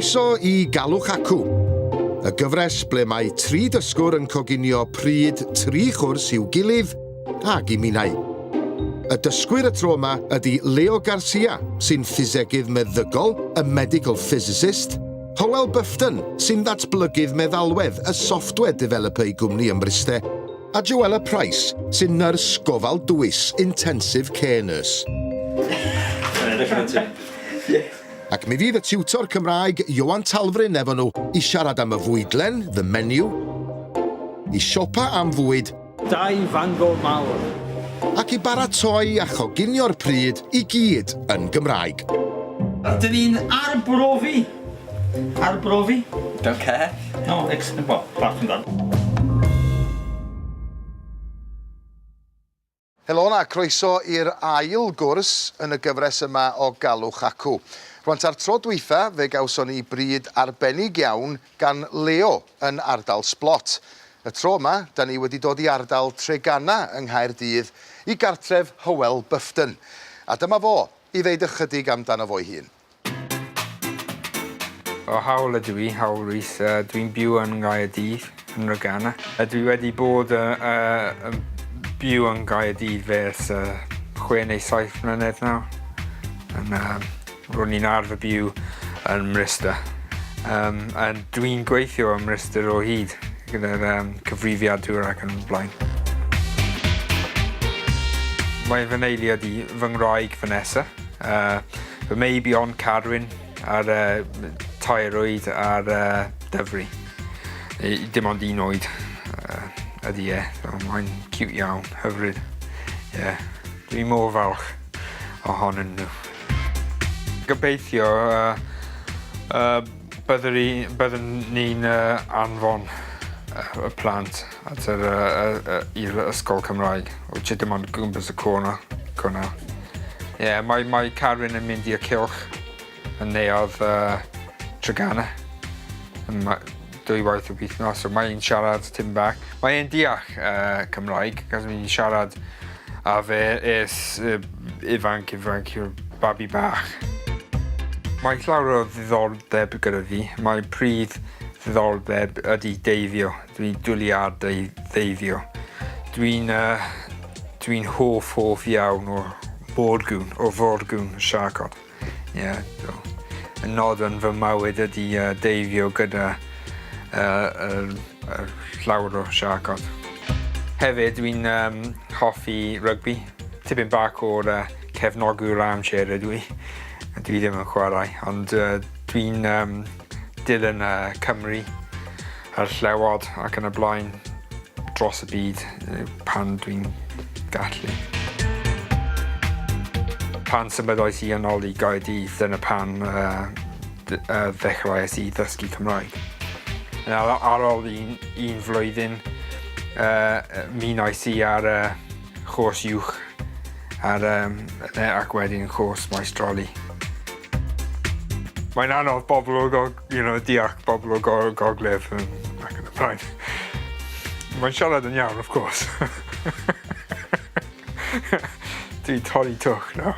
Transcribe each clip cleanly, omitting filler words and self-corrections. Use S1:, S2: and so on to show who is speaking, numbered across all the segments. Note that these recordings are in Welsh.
S1: Croeso I Galwch Acw, y gyfres ble mae 3 dysgwr yn coginio pryd 3 chwrs i'w gilydd ag I minnau. Y dysgwyr y tro yma ydy Leo Garcia, sy'n ffisegydd meddygol, y medical physicist, Hywel Bufton, sy'n ddatblygydd meddalwedd, y software developer I gwmni ymrystau, a Joella Price, sy'n nyrs gofal dwys, intensive care nurse. Ac mi fydd y tiwtor Cymraeg Ioan Talfryn efo nhw I siarad am y fwydlen, the menu, I siopa am fwyd,
S2: 2 fangol mawr.
S1: ac I baratoi a choginio'r pryd I gyd yn Gymraeg.
S2: Dyn ni'n arbrofi. Arbrofi?
S3: Don't care.
S2: No, well, apart from that.
S1: Helo na, croeso i'r ail gwrs yn y gyfres yma o Galwch Acw. Rwynt ar tro dwytha, fe gawson ni bryd arbennig iawn gan Leo yn ardal Sblot. Y tro yma, da ni wedi dod I ardal Tregana yng Nghaerdydd I gartref Hywel Bufton. A dyma fo I ddeud ychydig amdano fo'i hun.
S4: O Hywel ydw I, Hywel Rhys. Dwi'n byw yn Nghaerdydd, yn Tregana. Dwi wedi bod byw yn Nghaerdydd fes 6 neu 7 mlynedd nawr. Ro'n i'n arfer byw yn Mrysta. A dwi'n gweithio yn Mrysta o hyd gyda'r cyfrifiadwyr ac yn blaen. Mae fy neiliad I fy ngwraig Vanessa. Fy meibi on Cadwyn ar 2 oed ar dyfri. Dim ond 1 oed ydy so mae'n cute iawn, hyfryd. Dwi'n mor falch ohonyn nhw. Gobeithio byddwn ni'n anfon y plant at i'r ysgol Cymraeg, which dim ond gwmpas y corna. Mae Carwyn yn mynd i'r cylch yn neuadd Tregana. 2 waith o wythnos, so mae'n siarad tym bach. Mae'n deall Cymraeg, cos mae'n siarad a fe ers ifanc yw'r babi bach. Mae llawer o ddiddordeb gyda fi. Mae prif ddiddordeb ydy deifio. Dwi'n dwlu ar deifio. Dwi'n hoff iawn o fordgwn siarcod. Y nod yn fy mywyd ydy deifio gyda llawer o siarcod. Hefyd dwi'n hoffi rygbi. Tipyn bach o'r cefnogwr armchair ydw I. Dwi ddim yn chwarae, ond dwi'n dilyn Cymru ar llewod ac yn y blaen dros y byd pan dwi'n gallu. Pan symudais I yn ôl I Gaerdydd, dyna pan ddechreuais I ddysgu Cymraeg. Ar ôl 1 flwyddyn, mi wnes I ar chwrs uwch ac wedyn chwrs maestroli. Mae'n anodd bobl o deall bobl o gogledd ac yn y blaen. Mae'n siarad yn iawn, of course. Dwi'n torri twch nawr.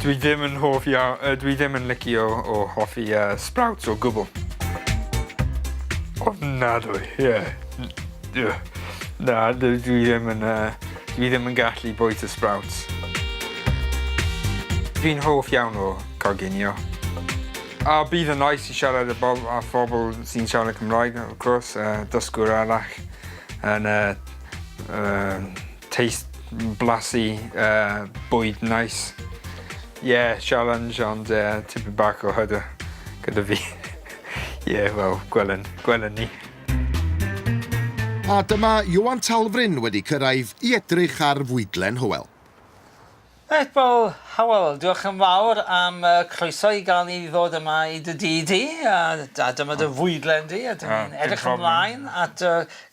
S4: Dwi ddim yn licio o hoffi sprouts o gwbl. Ofnadwy, Na, dwi ddim yn gallu bwyta sprouts. Dwi'n hoff iawn o coginio. A bydd yn nice I siarad â phobl sy'n siarad Cymraeg, of course, dysgwyr arall, yn blasu bwyd nice. Challenge, ond tipyn bach o hyder gyda fi. Gwelen ni.
S1: A dyma Ioan Talfryn wedi cyrraedd I edrych ar fwydlen Hywel.
S2: Wel, Hywel, diolch yn fawr am croeso I gael ni ddod yma I dy dyd I. A dyma dy fwydlen di, a dyma'n edrych ymlaen at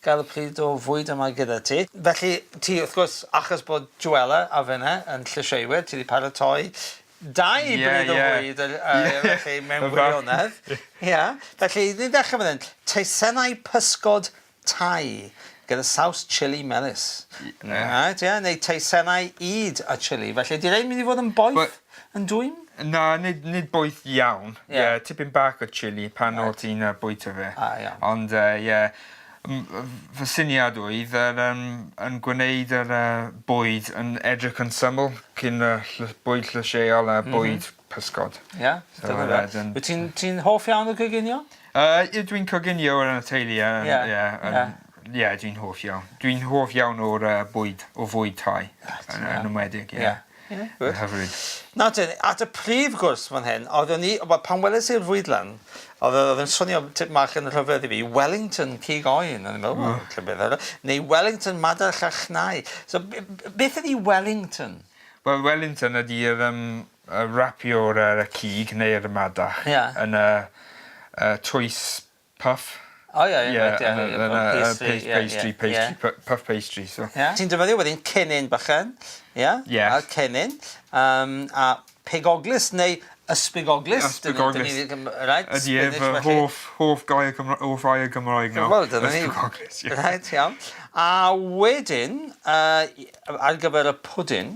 S2: gael y pryd o fwyd yma gyda ti. Felly, ti, wrth gwrs, achos bod Joella a fyna yn llysieuwyr, ti wedi paratoi 2 bryd o fwyd felly mewn gwirionedd. Felly, ni'n dechrau fan hyn. Teisennau pysgod tai gyda saws chili melys. Neu teisennau id a chili. Felly, di rein mynd I fod yn boeth yn dwym?
S4: Na, nid bwyth iawn.
S2: Ie.
S4: Tipyn bach o chili pan o ti'n bwyta fe.
S2: Iawn.
S4: Ond, fy syniad oedd yn gwneud yr bwyd yn edrych yn syml cyn bwyd llysieuol a bwyd pysgod.
S2: Ie, dyna fe. Wyt ti'n hoff iawn o coginio?
S4: Dwi'n coginio yn y teulu. Ie, dwi'n hoff iawn. Dwi'n hoff iawn o'r bwyd, o fwyd thai. Yn ymwedig, ie. Hyfryd.
S2: Na dyn, at y prif gwrs fan hyn, oeddwn ni, pan weles i'r fwydlan, oedd yn swnio tip mach yn y rhyfedd i fi, Wellington cig oen, yn ymwneud, neu Wellington madarch a chnau. So, beth ydi Wellington?
S4: Wel, Wellington ydy'r rapio'r cig neu'r madarch yn twys puff.
S2: O ie,
S4: puff pastry.
S2: Ti'n defnyddio wedyn cennin bychan, a cennin, a pegoglis neu ysbigoglis.
S4: Ysbigoglis. Ydy efo hoff gair Cymraeg nawr.
S2: Wel, dyna ni.
S4: Ysbigoglis, ie.
S2: Right, iawn. A wedyn, ar gyfer y pwdin,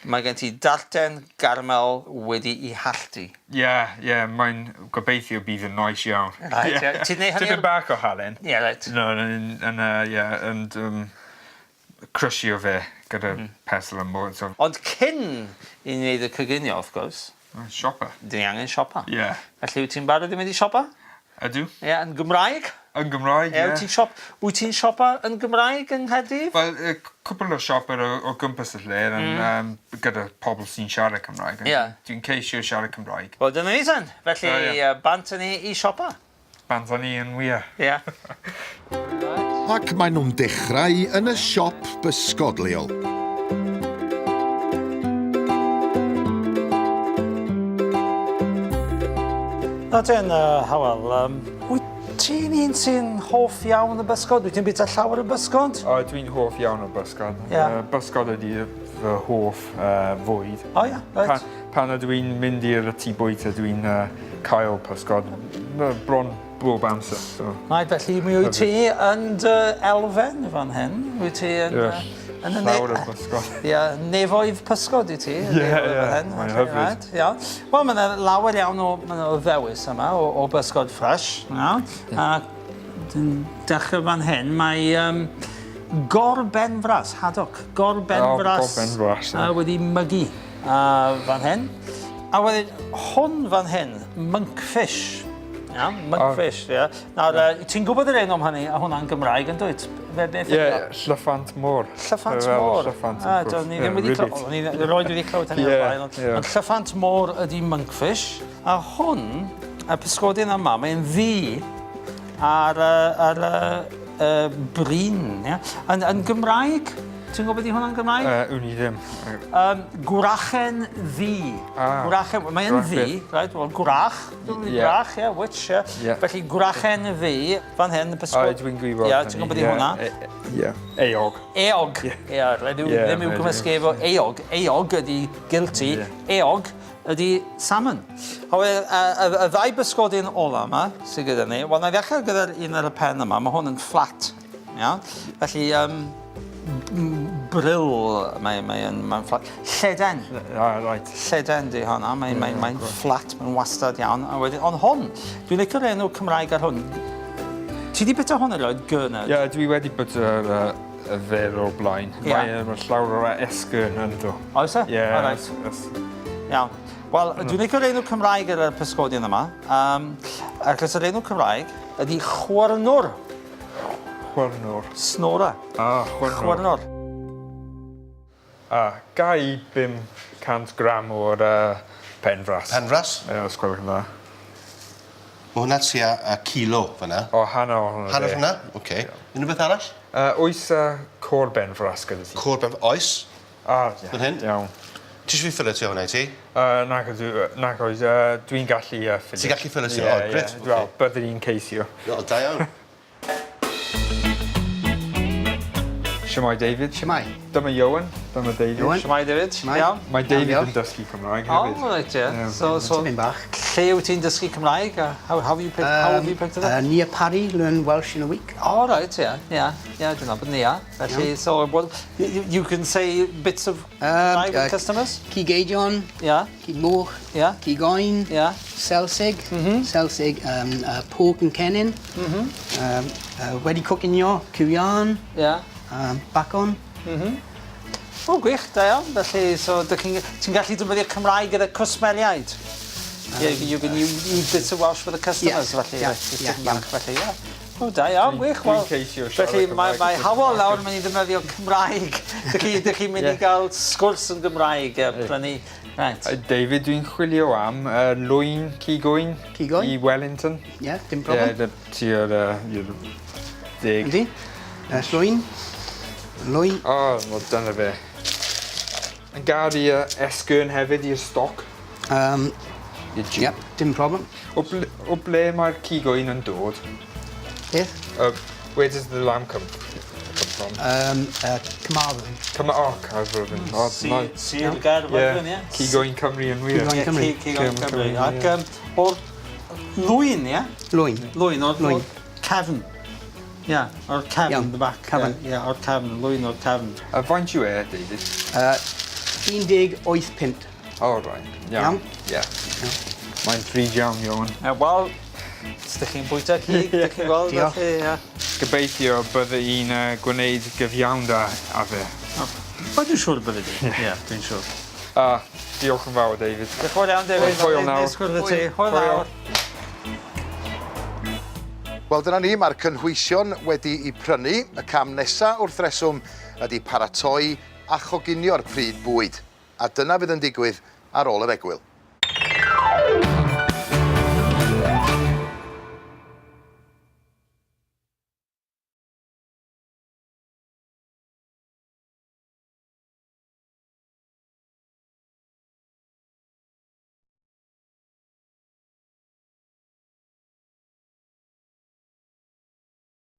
S2: mae gen ti darllen garmel wedi I halltu.
S4: Ie, mae'n gobeithio bydd yn noes iawn.
S2: Ti'n neud hynny?
S4: Tipyn bach o halen.
S2: Ie, reit.
S4: Ond crysio fe gyda pesl yn môr.
S2: Ond cyn I wneud y coginio, wrth gwrs.
S4: Siopa.
S2: Dyn ni angen siopa.
S4: Ie.
S2: Felly, wyt ti'n barod I mynd I siopa?
S4: Ydw.
S2: Ie, yn Gymraeg?
S4: Yn Gymraeg, ie.
S2: Wyt ti'n siopa yn Gymraeg yng Nghaerdydd?
S4: Wel, cwpl o sioper o gwmpas y lle gyda pobl sy'n siarad Cymraeg. Dwi'n ceisio siarad Cymraeg.
S2: Wel, dyna ni ten. Felly, bant ni I siopa.
S4: Bant ni yn wir.
S2: Ie.
S1: Ac maen nhw'n dechrau yn y siop bysgod leol.
S2: Na ten, Hywel, wyt ti'n un sy'n hoff iawn y bysgod? Wyt ti'n bita llawer y bysgod?
S4: O, dwi'n hoff iawn o bysgod. Bysgod ydy fy hoff fwyd.
S2: O ia, reit.
S4: Pan ydw i'n mynd i'r tŷ bwyta, dwi'n cael bysgod. Bron bob amser.
S2: Reit, felly mi wyt ti yn dy elfen fan hyn? Wyt ti yn...
S4: Llawer o bysgod. Ie,
S2: nefoedd pysgod I ti?
S4: Ie, mae'n hyfryd.
S2: Wel, mae'n lawer iawn o ddewis yma, o bysgod ffres. A dechrau fan hyn, mae gor-benfras, haddock. Gor-benfras wedi mygu fan hyn. A wedyn, hwn fan hyn, monkfish. Monkfish, ie. Nawr, ti'n gwybod yr enw am hynny, a hwnna'n Gymraeg yn dweud?
S4: Ie, llyffant môr.
S2: Llyffant môr? Do'n ni ddim wedi clywed, o'n i roed wedi clywed hynny o'r blaen. Ond llyffant môr ydi monkfish, a hwn, y pysgodyn yma, mae'n ddi ar brin. Yn Gymraeg, ti'n gwybod I hwnna'n Gymraeg?
S4: Wn I ddim.
S2: Gwrachen ddi. Mae'n ddi, gwrach. Gwrach, witch. Felly gwrachen ddi, fan hyn, y pysgod.
S4: Dwi'n gwybod.
S2: Ie, ti'n gwybod I hwnna?
S4: Ie, eog.
S2: Eog, ie, ddim i'w gymysgu efo eog. Eog ydi guilty, eog ydi salmon. Y ddau bysgodyn ola yma, sydd gyda ni, wel, na I ddechrau gyda'r un ar y pen yma, mae hwn yn flat. Felly, brill, mae'n flat. Lleden. Lleden di hwnna, mae'n flat, mae'n wastad iawn. Ond hwn, dwi'n licio'r enw Cymraeg ar hwn. Ti di bita hwn erioed, gynnydd?
S4: Ie, dwi wedi bita y fer o'r blaen. Mae llawer o'r esgyrn yn do.
S2: Oes e?
S4: Ie.
S2: Iawn. Wel, dwi'n licio'r enw Cymraeg ar y pysgodion yma. Achos yr enw Cymraeg ydi chwarnwr.
S4: Chwarnwr.
S2: Snora. Chwarnwr.
S4: Gai 500 gram o'r penfras.
S3: Penfras?
S4: Ie, os gwelwch yn dda.
S3: Mae hwnna tua kilo fyna.
S4: O, hanner hwnna.
S3: Hanner hwnna? Oce. Unrhyw beth arall?
S4: Oes cor benfras gyda ti?
S3: Cor benfras? Oes?
S4: Ie.
S3: Fan hyn?
S4: Iawn.
S3: Ti eisiau fi ffilio ti hwnna I ti?
S4: Nac oes. Dwi'n gallu ffilio.
S3: Ti'n gallu ffilio ti? O, gret.
S4: Byddwn i'n ceisio.
S3: Da iawn.
S4: Shemai David.
S5: Shemai.
S4: Dyma Ioan. Dyma David.
S5: Ioan.
S2: Shemai David. Iawn.
S4: Mae David yn dysgu Cymraeg hefyd.
S2: O, reit, ie.
S5: Tipyn bach.
S2: lle wyt ti'n dysgu Cymraeg? How have you picked it up?
S5: Near Paddy, learn Welsh in a week.
S2: Oh, right, yeah, dwi'n nabod ni, Felly, so, you can say bits of Cymraeg with customers?
S5: Cigeidion,
S2: Yeah,
S5: Cigmoch,
S2: yeah,
S5: Cigoen,
S2: yeah.
S5: Selsig, Selsig, pork and cennin, wedi coginio, Ioan,
S2: Yeah.
S5: bacon.
S2: O, gwych, da iawn. Felly, so, ti'n gallu defnyddio Cymraeg gyda cwsmeriaid? You can use bits of Welsh for the customers, felly. Felly, ie. O, da iawn, gwych. Felly, mae Hywel nawr yn mynd i defnyddio Cymraeg. Dych chi'n mynd i gael sgwrs yn Gymraeg prynu. Right.
S4: David, dwi'n chwilio am lwyn cigoen i Wellington.
S5: Ie, dim problem.
S4: Ie, ti'r deg.
S5: Ydy? Llwyn. Lwyn.
S4: O, wel dyna fe. Yn gad i esgyrn hefyd i'r stoc.
S5: Yep, dim problem.
S4: O ble mae'r cigoen yn dod?
S5: Beth?
S4: Where does the lamb come from?
S5: Carmarthen.
S4: Carmarthen. Oh, nice.
S2: Sir Gareth, ie?
S4: Cigoen Cymru yn wir.
S2: Cigoen Cymru. Ac o'r lwyn, ie?
S5: Lwyn.
S2: Lwyn, o'r cefn. Ie, o'r cefn, the back.
S5: Cefn.
S2: Ie, o'r cefn, lwyn o'r cefn.
S4: A faint yw David?
S5: 18 pint.
S4: O, right. Iawn. Ie. Mae'n ffrid iawn, Ioan.
S2: Wel, ydych chi'n bwyta cig, ydych chi'n gweld?
S5: Diolch.
S4: Gobeithio bydde un gwneud gyfiawn da a fe.
S2: Wel, dwi'n siŵr bydde di. Ie, dwi'n siŵr.
S4: Diolch yn fawr, David.
S2: Diolch yn fawr iawn, David.
S4: Hwyl nawr.
S2: Nisgwyl y ti. Hwyl nawr.
S1: Wel, dyna ni, mae'r cynhwysion wedi eu prynu. Y cam nesaf wrth reswm ydy paratoi a choginio'r pryd bwyd. A dyna fydd yn digwydd ar ôl yr egwyl.